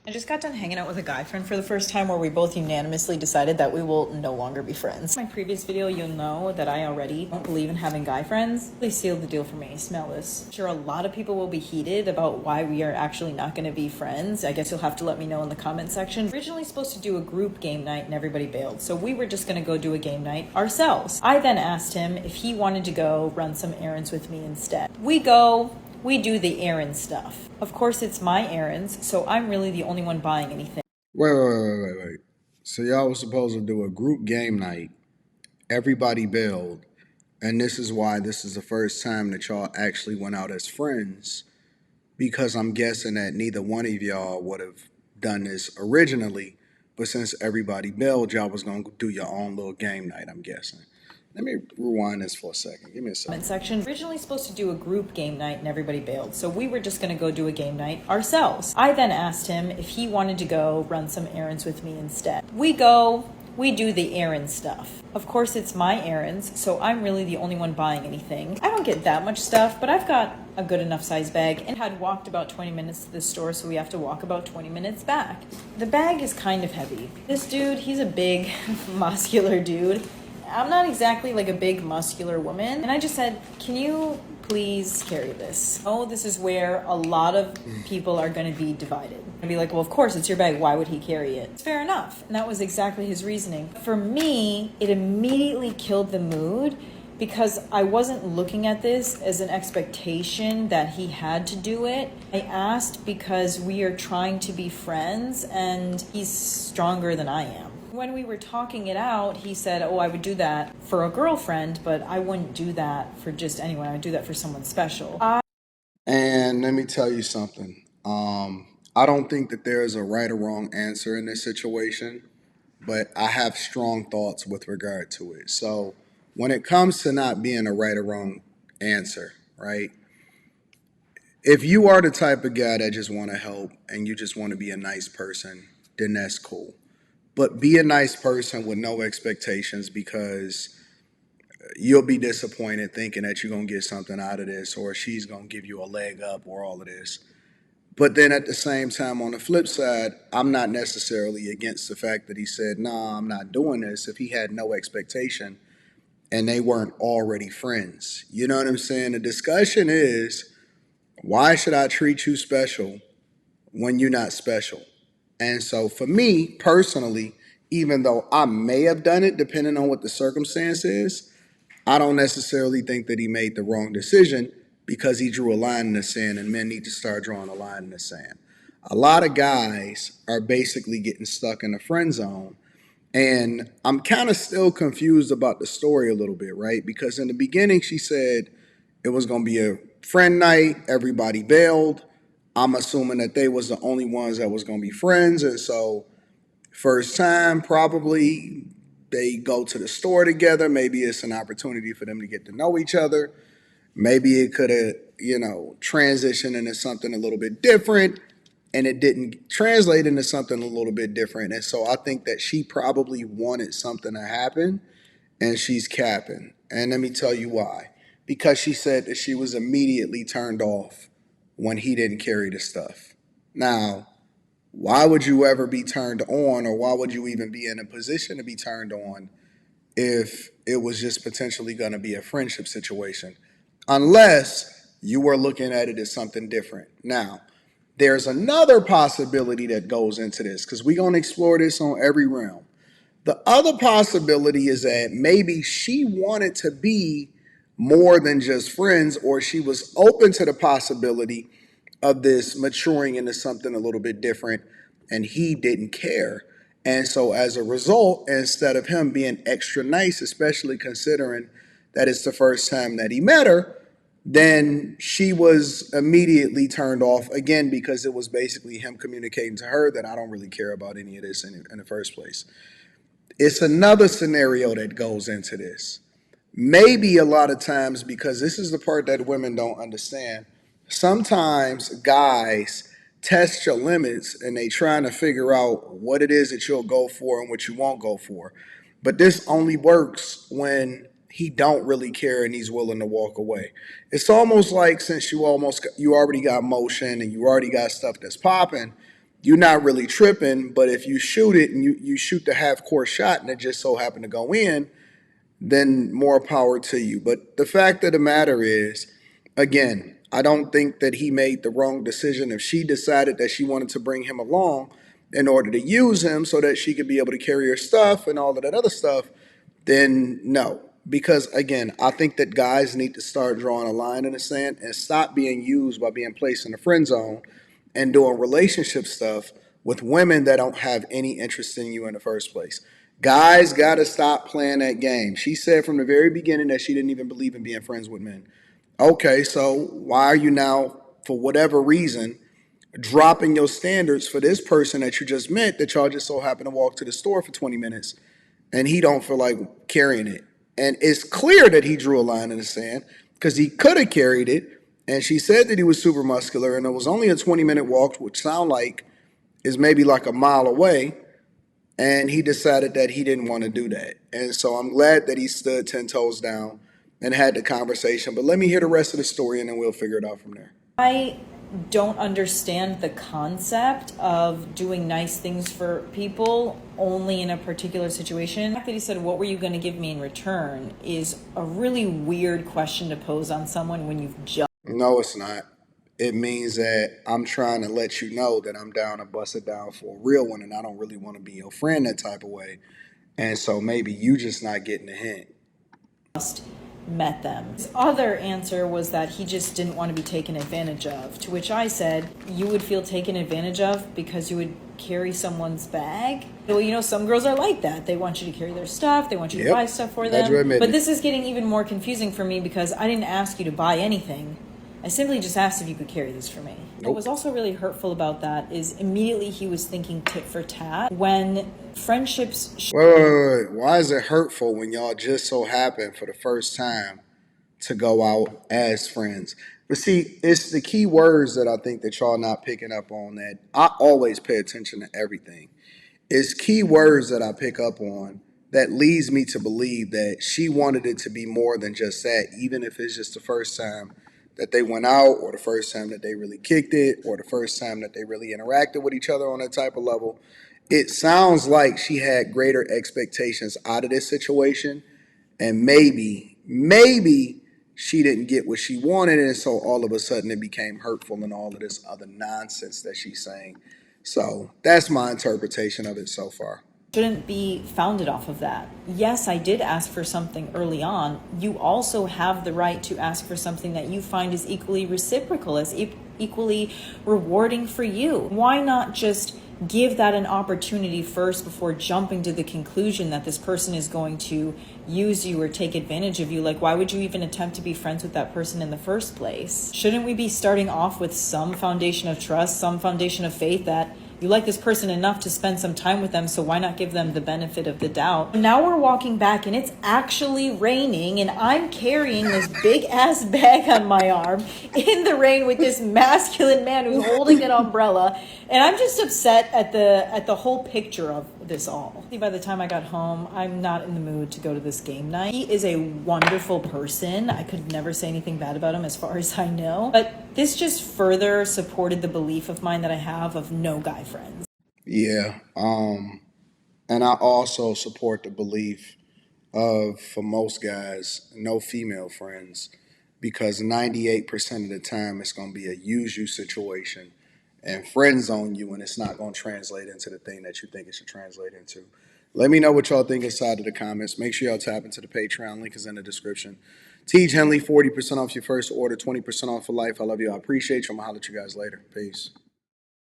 I just got done hanging out with a guy friend for the first time where we both unanimously decided that we will no longer be friends. In my previous video, you'll know that I already don't believe in having guy friends. They sealed the deal for me. Smell this. I'm sure a lot of people will be heated about why we are actually not going to be friends. I guess you'll have to let me know in the comment section. Originally supposed to do a group game night and everybody bailed, so we were just going to go do a game night ourselves. I then asked him if he wanted to go run some errands with me instead. We do the errand stuff. Of course, it's my errands, so I'm really the only one buying anything. Wait. So y'all was supposed to do a group game night. Everybody bailed. And this is why this is the first time that y'all actually went out as friends. Because I'm guessing that neither one of y'all would have done this originally. But since everybody bailed, y'all was going to do your own little game night, I'm guessing. Let me rewind this for a second. Give me a second. Comment section. Originally supposed to do a group game night and everybody bailed, so we were just going to go do a game night ourselves. I then asked him if he wanted to go run some errands with me instead. We do the errand stuff. Of course, it's my errands, so I'm really the only one buying anything. I don't get that much stuff, but I've got a good enough size bag and had walked about 20 minutes to the store, so we have to walk about 20 minutes back. The bag is kind of heavy. This dude, he's a big, muscular dude. I'm not exactly like a big muscular woman. And I just said, can you please carry this? Oh, this is where a lot of people are going to be divided. I'd be like, well, of course, it's your bag. Why would he carry it? It's fair enough. And that was exactly his reasoning. For me, it immediately killed the mood because I wasn't looking at this as an expectation that he had to do it. I asked because we are trying to be friends and he's stronger than I am. When we were talking it out, he said, oh, I would do that for a girlfriend, but I wouldn't do that for just anyone. I would do that for someone special. And let me tell you something. I don't think that there is a right or wrong answer in this situation, but I have strong thoughts with regard to it. So when it comes to not being a right or wrong answer, right? If you are the type of guy that just want to help and you just want to be a nice person, then that's cool. But be a nice person with no expectations because you'll be disappointed thinking that you're going to get something out of this or she's going to give you a leg up or all of this. But then at the same time, on the flip side, I'm not necessarily against the fact that he said, nah, I'm not doing this if he had no expectation and they weren't already friends. You know what I'm saying? The discussion is, why should I treat you special when you're not special? And so for me personally, even though I may have done it depending on what the circumstance is, I don't necessarily think that he made the wrong decision because he drew a line in the sand, and men need to start drawing a line in the sand. A lot of guys are basically getting stuck in the friend zone. And I'm kind of still confused about the story a little bit, right? Because in the beginning, she said it was going to be a friend night, everybody bailed. I'm assuming that they was the only ones that was going to be friends. And so first time, probably they go to the store together. Maybe it's an opportunity for them to get to know each other. Maybe it could have, transitioned into something a little bit different and it didn't translate into something a little bit different. And so I think that she probably wanted something to happen and she's capping. And let me tell you why. Because she said that she was immediately turned off when he didn't carry the stuff. Now, why would you ever be turned on or why would you even be in a position to be turned on if it was just potentially going to be a friendship situation? Unless you were looking at it as something different. Now, there's another possibility that goes into this because we're going to explore this on every realm. The other possibility is that maybe she wanted to be more than just friends, or she was open to the possibility of this maturing into something a little bit different, and he didn't care. And so as a result, instead of him being extra nice, especially considering that it's the first time that he met her, then she was immediately turned off again because it was basically him communicating to her that I don't really care about any of this in the first place. It's another scenario that goes into this. Maybe a lot of times, because this is the part that women don't understand, sometimes guys test your limits and they trying to figure out what it is that you'll go for and what you won't go for. But this only works when he don't really care and he's willing to walk away. It's almost like since you already got motion and you already got stuff that's popping, you're not really tripping. But if you shoot it and you shoot the half court shot and it just so happened to go in, then more power to you. But the fact of the matter is, again, I don't think that he made the wrong decision if she decided that she wanted to bring him along in order to use him so that she could be able to carry her stuff and all of that other stuff. Then no. Because again, I think that guys need to start drawing a line in the sand and stop being used by being placed in the friend zone and doing relationship stuff with women that don't have any interest in you in the first place. Guys got to stop playing that game. She said from the very beginning that she didn't even believe in being friends with men. Okay, so why are you now, for whatever reason, dropping your standards for this person that you just met that y'all just so happen to walk to the store for 20 minutes and he don't feel like carrying it? And it's clear that he drew a line in the sand because he could have carried it. And she said that he was super muscular and it was only a 20-minute walk, which sound like is maybe like a mile away. And he decided that he didn't want to do that. And so I'm glad that he stood 10 toes down and had the conversation. But let me hear the rest of the story and then we'll figure it out from there. I don't understand the concept of doing nice things for people only in a particular situation. The fact that he said, "What were you going to give me in return?" is a really weird question to pose on someone when you've just... No, it's not. It means that I'm trying to let you know that I'm down to bust it down for a real one and I don't really want to be your friend that type of way. And so maybe you just not getting the hint. Met them. His other answer was that he just didn't want to be taken advantage of, to which I said, you would feel taken advantage of because you would carry someone's bag? Well, you know, some girls are like that. They want you to carry their stuff. They want you to buy stuff for them. But this is getting even more confusing for me because I didn't ask you to buy anything. I simply just asked if you could carry this for me. Nope. What was also really hurtful about that is immediately he was thinking tit for tat when friendships... Wait. Why is it hurtful when y'all just so happen for the first time to go out as friends? But see, it's the key words that I think that y'all not picking up on that I always pay attention to everything. It's key words that I pick up on that leads me to believe that she wanted it to be more than just that, even if it's just the first time that they went out or the first time that they really kicked it or the first time that they really interacted with each other on that type of level. It sounds like she had greater expectations out of this situation and maybe she didn't get what she wanted and so all of a sudden it became hurtful and all of this other nonsense that she's saying. So that's my interpretation of it so far. Shouldn't be founded off of that. Yes, I did ask for something early on. You also have the right to ask for something that you find is equally reciprocal, as equally rewarding for you. Why not just give that an opportunity first before jumping to the conclusion that this person is going to use you or take advantage of you? Like, why would you even attempt to be friends with that person in the first place? Shouldn't we be starting off with some foundation of trust, some foundation of faith that you like this person enough to spend some time with them, so why not give them the benefit of the doubt? Now we're walking back and it's actually raining and I'm carrying this big ass bag on my arm in the rain with this masculine man who's holding an umbrella, and I'm just upset at the whole picture of this all. By the time I got home, I'm not in the mood to go to this game night. He is a wonderful person. I could never say anything bad about him as far as I know, but this just further supported the belief of mine that I have of no guy friends. Yeah. And I also support the belief of, for most guys, no female friends, because 98% of the time it's going to be a use you situation and friend zone you, and it's not going to translate into the thing that you think it should translate into. Let me know what y'all think inside of the comments. Make sure y'all tap into the Patreon. Link is in the description. Teach Henley, 40% off your first order, 20% off for life. I love you. I appreciate you. I'm going to holler at you guys later. Peace.